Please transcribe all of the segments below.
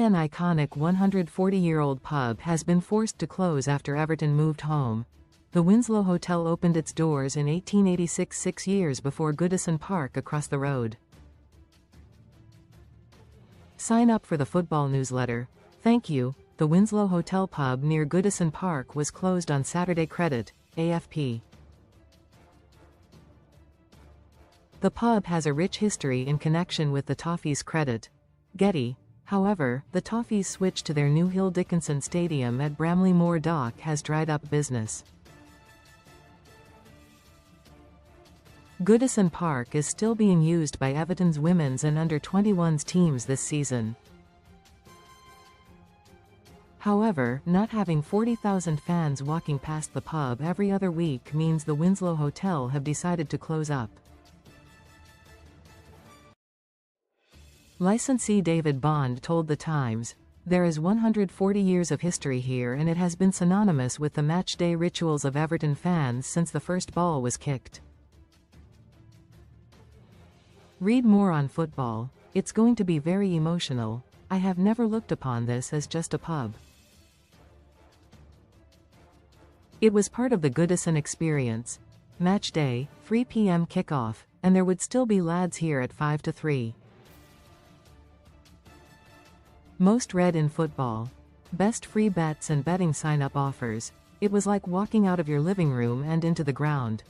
an iconic 140-year-old pub has been forced to close after Everton moved home. The Winslow Hotel opened its doors in 1886, 6 years before Goodison Park across the road. Sign up for the football newsletter. Thank you. The Winslow Hotel pub near Goodison Park was closed on SaturdayCredit, AFP. The pub has a rich history in connection with the ToffeesCredit, Getty. However, the Toffees switch to their new Hill Dickinson Stadium at Bramley Moore Dock has dried up business. Goodison Park is still being used by Everton's women's and under-21s teams this season. However, not having 40,000 fans walking past the pub every other week means the Winslow Hotel have decided to close up. Licensee David Bond told The Times, "There is 140 years of history here and it has been synonymous with the match-day rituals of Everton fans since the first ball was kicked. Read more on football. It's going to be very emotional. I have never looked upon this as just a pub. It was part of the Goodison experience. Match day, 3 p.m. kickoff, and there would still be lads here at 5 to 3. Most read in football. Best free bets and betting sign-up offers. It was like walking out of your living room and into the ground."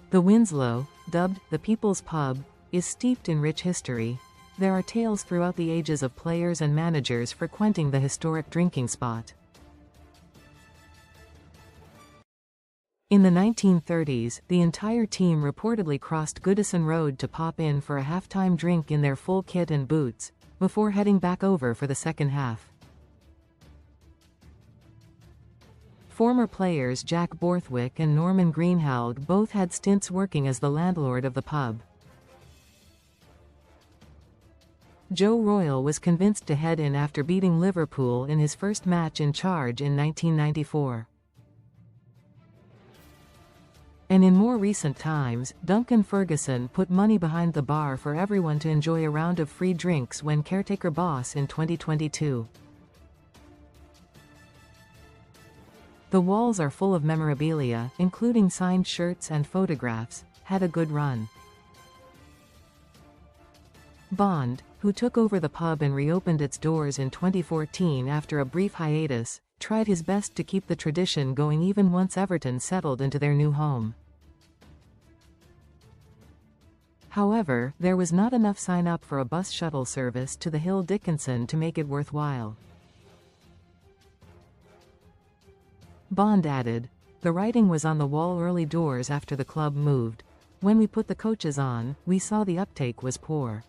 The Winslow, dubbed the People's Pub, is steeped in rich history. There are tales throughout the ages of players and managers frequenting the historic drinking spot. In the 1930s, the entire team reportedly crossed Goodison Road to pop in for a halftime drink in their full kit and boots, before heading back over for the second half. Former players Jack Borthwick and Norman Greenhalgh both had stints working as the landlord of the pub. Joe Royle was convinced to head in after beating Liverpool in his first match in charge in 1994. And in more recent times, Duncan Ferguson put money behind the bar for everyone to enjoy a round of free drinks when caretaker boss in 2022. The walls are full of memorabilia, including signed shirts and photographs. Had a good run. Bond, who took over the pub and reopened its doors in 2014 after a brief hiatus, tried his best to keep the tradition going even once Everton settled into their new home. However, there was not enough sign-up for a bus shuttle service to the Hill Dickinson to make it worthwhile. Bond added, "The writing was on the wall early doors after the club moved. When we put the coaches on, we saw the uptake was poor.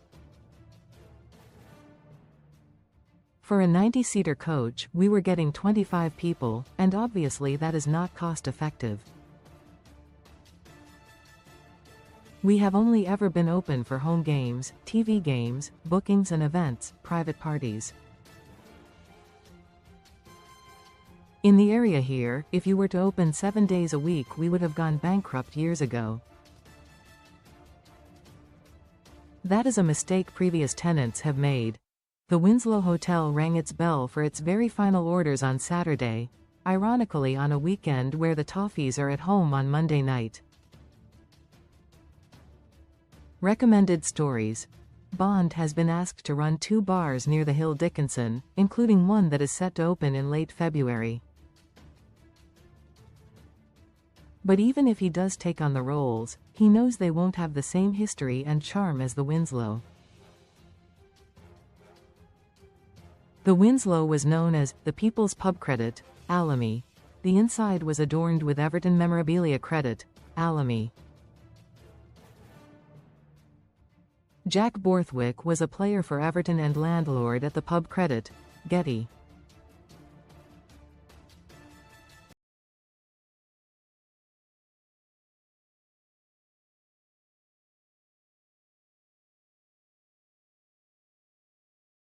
For a 90-seater coach, we were getting 25 people, and obviously that is not cost-effective. We have only ever been open for home games, TV games, bookings and events, private parties. In the area here, if you were to open 7 days a week we would have gone bankrupt years ago. That is a mistake previous tenants have made." The Winslow Hotel rang its bell for its very final orders on Saturday, ironically on a weekend where the Toffees are at home on Monday night. Recommended stories. Bond has been asked to run 2 bars near the Hill Dickinson, including one that is set to open in late February. But even if he does take on the roles, he knows they won't have the same history and charm as the Winslow. The Winslow was known as the People's Pub Credit, Alamy. The inside was adorned with Everton memorabilia credit, Alamy. Jack Borthwick was a player for Everton and landlord at the pub credit, Getty.